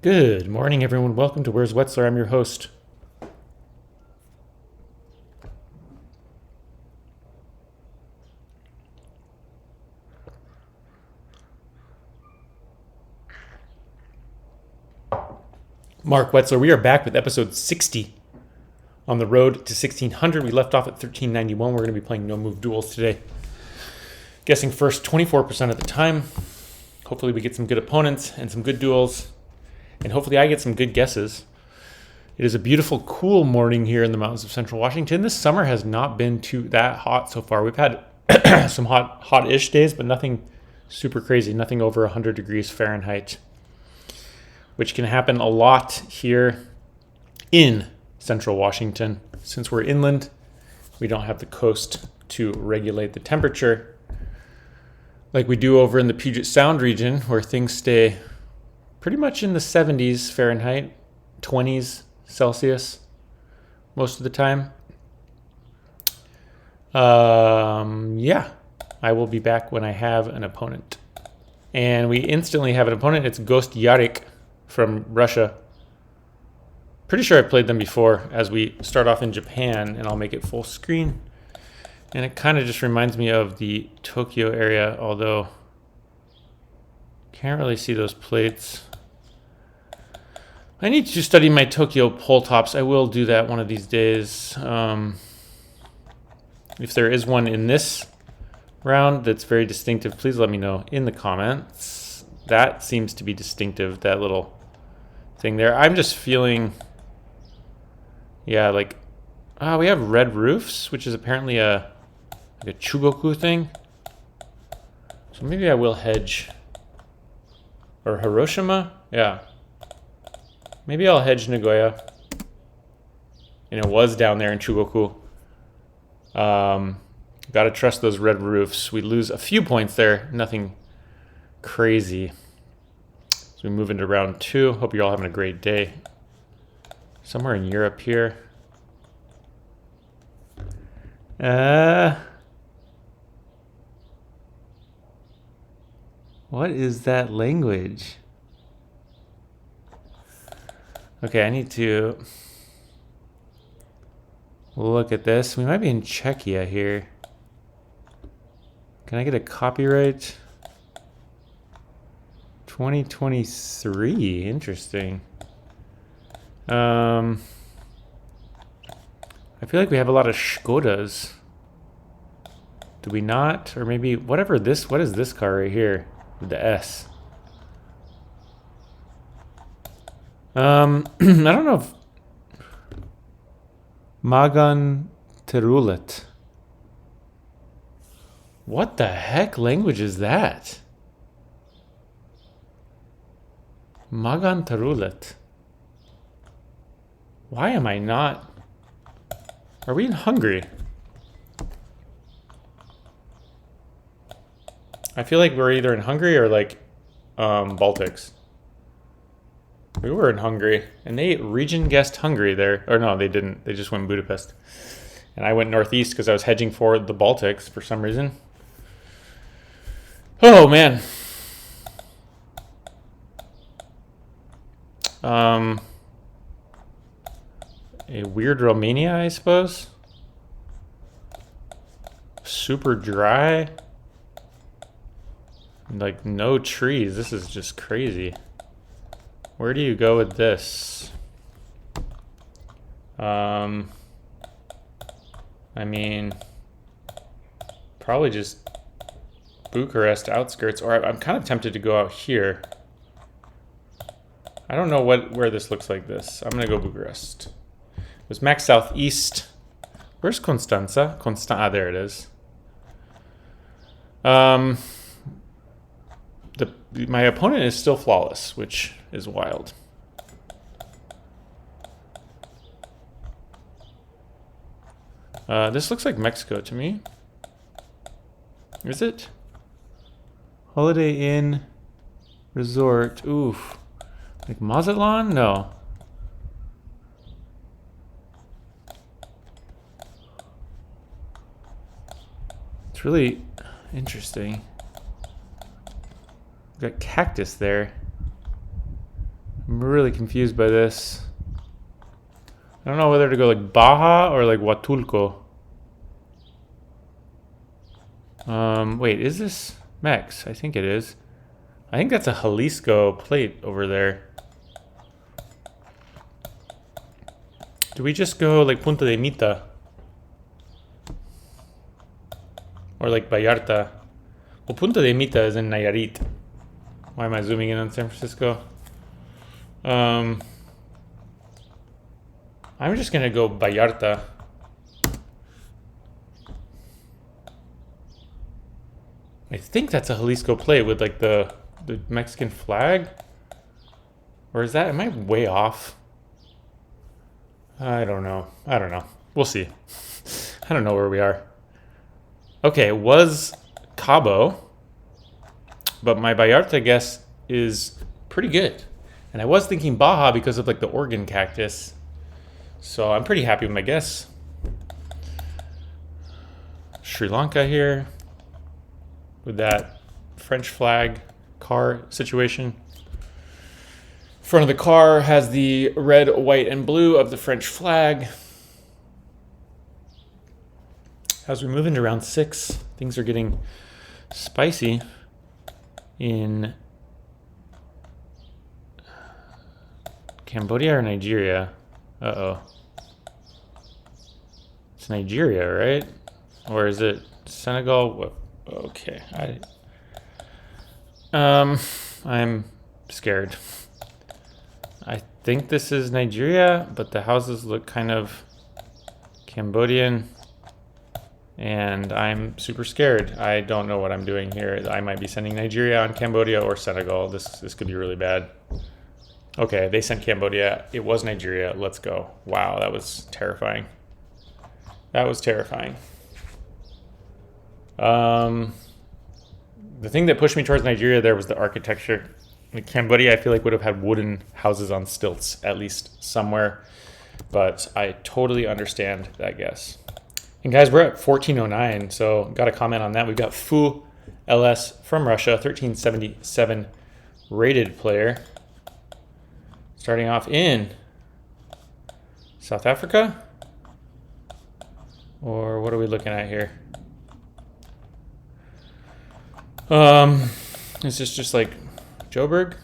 Good morning, everyone. Welcome to Where's Wetzler. I'm your host. Mark Wetzler. We are back with episode 60 on the road to 1600. We left off at 1391. We're going to be playing no move duels today. Guessing first 24% of the time. Hopefully we get some good opponents and some good duels. And hopefully I get some good guesses. It is a beautiful, cool morning here in the mountains of central Washington. This summer has not been that hot so far. We've had some hot-ish days, but nothing super crazy. Nothing over 100 degrees Fahrenheit, which can happen a lot here in central Washington. Since we're inland, we don't have the coast to regulate the temperature like we do over in the Puget Sound region, where things stay pretty much in the 70s Fahrenheit, 20s Celsius most of the time. Yeah, I will be back when I have an opponent. And we instantly have an opponent. It's Ghost Yarik from Russia. Pretty sure I've played them before as we start off in Japan, and I'll make it full screen. And it kind of just reminds me of the Tokyo area, although can't really see those plates. I need to study my Tokyo pole tops. I will do that one of these days. If there is one in this round that's very distinctive, please let me know in the comments. That seems to be distinctive, that little thing there. I'm just feeling, yeah, like, we have red roofs, which is apparently a Chugoku thing. So maybe I will hedge. Or Hiroshima? Yeah. Maybe I'll hedge Nagoya. And it was down there in Chugoku. Gotta trust those red roofs. We lose a few points there. Nothing crazy. So we move into round 2. Hope you're all having a great day. Somewhere in Europe here. What is that language? Okay, I need to look at this. We might be in Czechia here. Can I get a copyright? 2023. Interesting. I feel like we have a lot of Škodas. Do we not? Or maybe what is this car right here with the S? I don't know if Magan Terulet. What the heck language is that? Magan Terulet. Why am I not? Are we in Hungary? I feel like we're either in Hungary or like Baltics. We were in Hungary, and they region guessed Hungary there. Or no, they didn't. They just went Budapest. And I went northeast because I was hedging for the Baltics for some reason. Oh, man. A weird Romania, I suppose. Super dry. Like, no trees. This is just crazy. Where do you go with this? I mean, probably just Bucharest outskirts, or I'm kind of tempted to go out here. I don't know where this looks like this. I'm gonna go Bucharest. It was max southeast. Where's Constanța? There it is. My opponent is still flawless, which is wild. This looks like Mexico to me. Is it? Holiday Inn Resort. Oof. Like Mazatlan? No. It's really interesting. We've got cactus there. I'm really confused by this. I don't know whether to go like Baja or like Huatulco. Wait, is this Mex? I think it is. I think that's a Jalisco plate over there. Do we just go like Punta de Mita? Or like Vallarta? Well, Punta de Mita is in Nayarit. Why am I zooming in on San Francisco? I'm just gonna go Vallarta. I think that's a Jalisco plate with like the Mexican flag. Or is that, am I way off? I don't know. We'll see. I don't know where we are. Okay, it was Cabo, but my Vallarta guess is pretty good. And I was thinking Baja because of like the Oregon cactus. So I'm pretty happy with my guess. Sri Lanka here with that French flag car situation. Front of the car has the red, white, and blue of the French flag. As we move into round 6, things are getting spicy in Cambodia or Nigeria. Uh-oh. It's Nigeria, right? Or is it Senegal? Okay. I'm scared. I think this is Nigeria, but the houses look kind of Cambodian, and I'm super scared. I don't know what I'm doing here. I might be sending Nigeria on Cambodia or Senegal. This could be really bad. Okay, they sent Cambodia. It was Nigeria. Let's go. Wow, that was terrifying. That was terrifying. The thing that pushed me towards Nigeria there was the architecture. In Cambodia, I feel like would have had wooden houses on stilts, at least somewhere. But I totally understand that guess. And guys, we're at 1409, so got a comment on that. We've got Fu LS from Russia, 1377 rated player. Starting off in South Africa? Or what are we looking at here? Is this just like Joburg?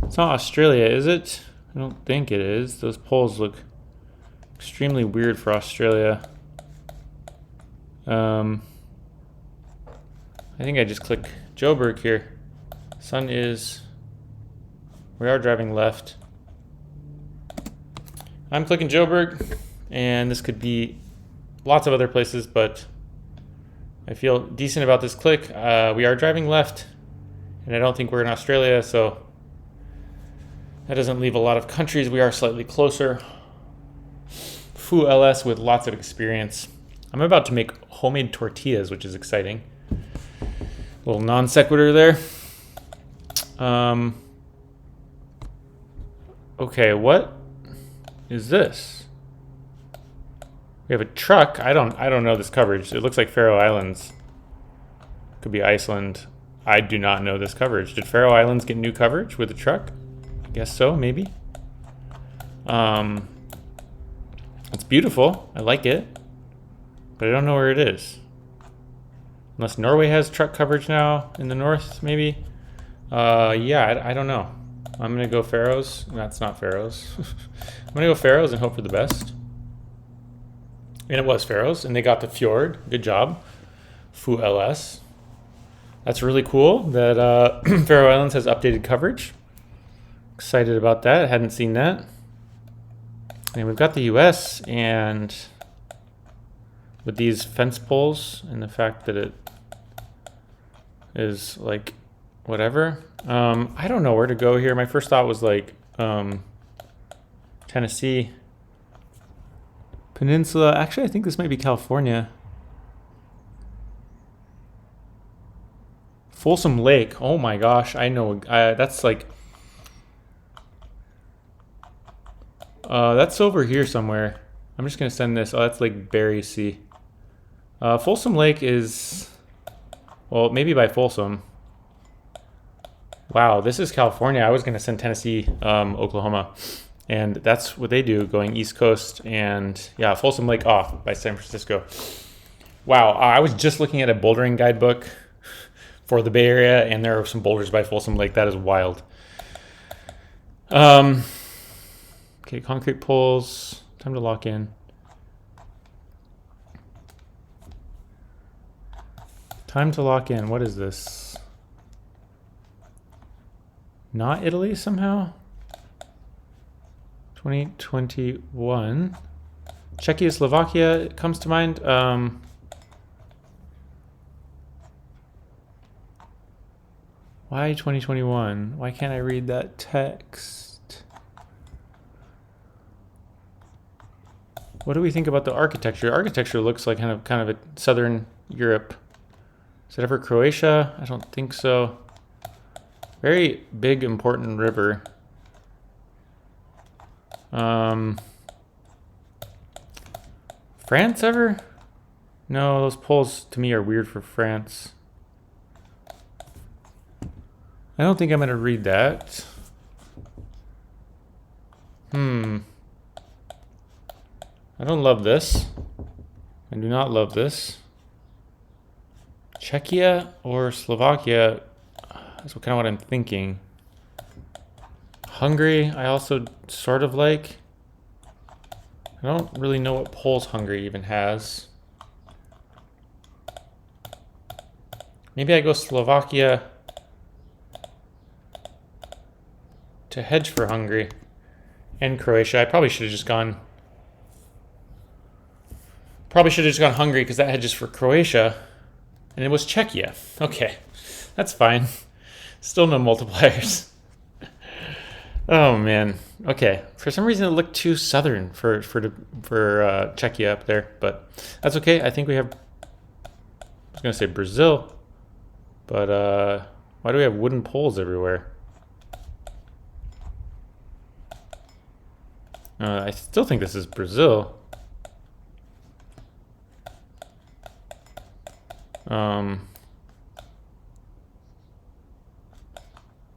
It's not Australia, is it? I don't think it is. Those poles look extremely weird for Australia. I think I just click Joburg here. Sun is... We are driving left. I'm clicking Joburg, and this could be lots of other places, but I feel decent about this click. We are driving left, and I don't think we're in Australia, so that doesn't leave a lot of countries. We are slightly closer. Fu LS with lots of experience. I'm about to make homemade tortillas, which is exciting. A little non sequitur there. Okay, what is this? We have a truck. I don't know this coverage. It looks like Faroe Islands. Could be Iceland. I do not know this coverage. Did Faroe Islands get new coverage with a truck? I guess so, maybe. It's beautiful. I like it. But I don't know where it is. Unless Norway has truck coverage now in the north, maybe. Yeah, I don't know. I'm going to go Faroes. That's not Faroes. I'm going to go Faroes and hope for the best. And it was Faroes, and they got the fjord. Good job. Fu LS. That's really cool that Faroe Islands has updated coverage. Excited about that. Hadn't seen that. And we've got the US, and with these fence poles and the fact that it is like whatever. I don't know where to go here. My first thought was like Tennessee Peninsula. Actually, I think this might be California. Folsom Lake. Oh my gosh, I know. That's like that's over here somewhere. I'm just gonna send this. Oh, that's Lake Berry Sea. Folsom Lake is, well, maybe by Folsom. Wow, this is California. I was going to send Tennessee, Oklahoma. And that's what they do, going East Coast. And yeah, Folsom Lake off by San Francisco. Wow, I was just looking at a bouldering guidebook for the Bay Area, and there are some boulders by Folsom Lake. That is wild. Okay, concrete poles. Time to lock in. Time to lock in. What is this? Not Italy somehow? 2021. Czechoslovakia comes to mind. Why 2021? Why can't I read that text? What do we think about the architecture? Architecture looks like kind of a Southern Europe. Is it ever Croatia? I don't think so. Very big, important river. France ever? No, those poles to me are weird for France. I don't think I'm gonna read that. I don't love this. I do not love this. Czechia or Slovakia, that's kind of what I'm thinking. Hungary, I also sort of like. I don't really know what poles Hungary even has. Maybe I go Slovakia to hedge for Hungary and Croatia. I probably should have just gone. Hungary because that hedges for Croatia, and it was Czechia. Okay, that's fine. Still no multipliers. Oh man. Okay. For some reason it looked too southern for Czechia up there, but that's okay. I think we have. I was gonna say Brazil, but why do we have wooden poles everywhere? I still think this is Brazil.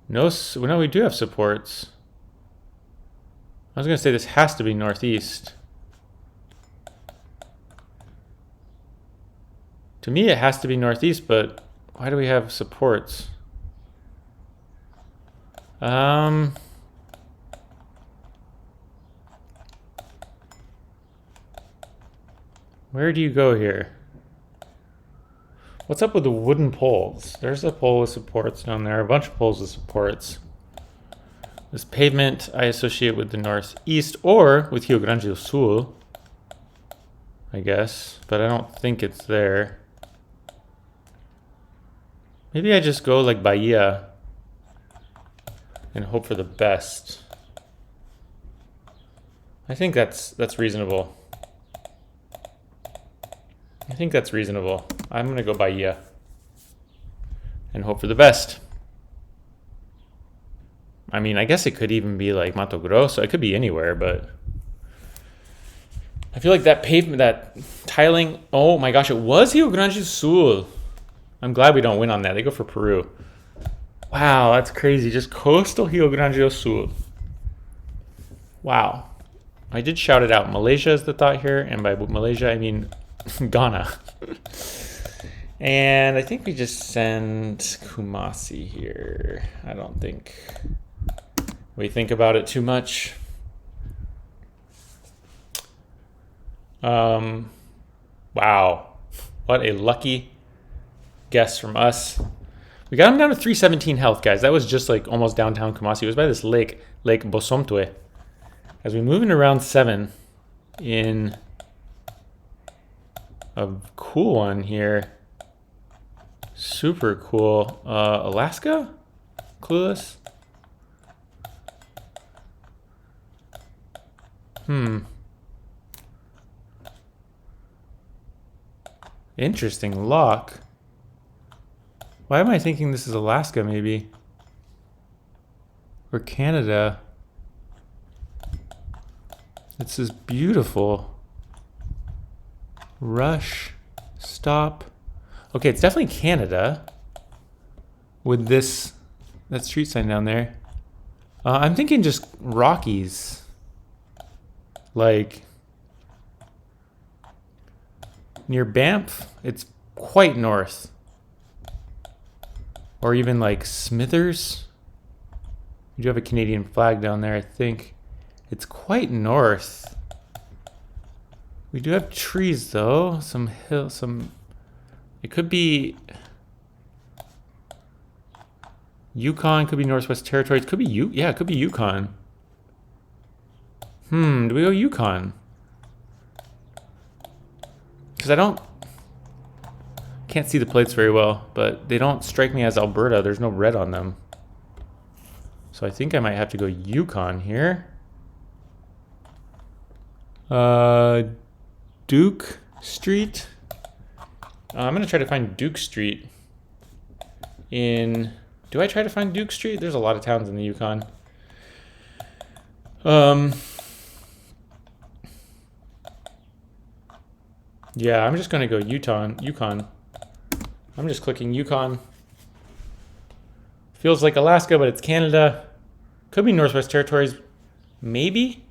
No, we do have supports. I was going to say this has to be northeast. To me, it has to be northeast, but why do we have supports? Where do you go here? What's up with the wooden poles? There's a pole with supports down there, a bunch of poles with supports. This pavement I associate with the northeast or with Rio Grande do Sul, I guess, but I don't think it's there. Maybe I just go like Bahia and hope for the best. I think that's reasonable. I'm gonna go Bahia and hope for the best. I mean, I guess it could even be like Mato Grosso. It could be anywhere, but I feel like that pavement, that tiling. Oh my gosh, it was Rio Grande do Sul. I'm glad we don't win on that. They go for Peru. Wow, that's crazy. Just coastal Rio Grande do Sul. Wow. I did shout it out. Malaysia is the thought here, and by Malaysia I mean Ghana. And I think we just send Kumasi here. I don't think we think about it too much. Wow. What a lucky guess from us. We got him down to 317 health, guys. That was just like almost downtown Kumasi. It was by this lake, Lake Bosomtwe. As we move into round 7 in a cool one here. Super cool. Alaska? Clueless? Interesting lock. Why am I thinking this is Alaska maybe? Or Canada? This is beautiful. Rush. Stop. Okay, it's definitely Canada. With this that street sign down there. I'm thinking just Rockies. Like near Banff, it's quite north. Or even like Smithers. We do have a Canadian flag down there, I think. It's quite north. We do have trees though. Some hill, it could be Yukon, could be Northwest Territories, could be yeah, it could be Yukon. Do we go Yukon? Because can't see the plates very well, but they don't strike me as Alberta. There's no red on them. So I think I might have to go Yukon here. Duke Street. I'm going to try to find Duke Street do I try to find Duke Street? There's a lot of towns in the Yukon. Yeah, I'm just going to go Yukon. I'm just clicking Yukon. Feels like Alaska, but it's Canada. Could be Northwest Territories. Maybe?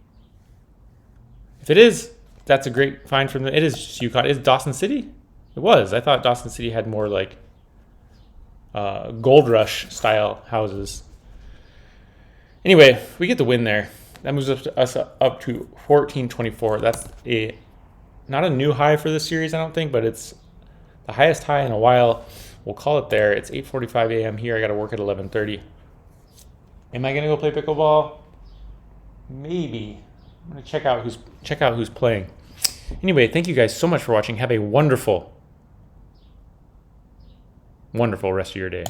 If it is, that's a great find from it is just Yukon. Is Dawson City? It was. I thought Dawson City had more like Gold Rush style houses. Anyway, we get the win there. That moves us up to 1424. That's not a new high for this series, I don't think, but it's the highest high in a while. We'll call it there. It's 8:45 a.m. here. I got to work at 11:30. Am I gonna go play pickleball? Maybe. I'm gonna check out who's playing. Anyway, thank you guys so much for watching. Have a wonderful rest of your day.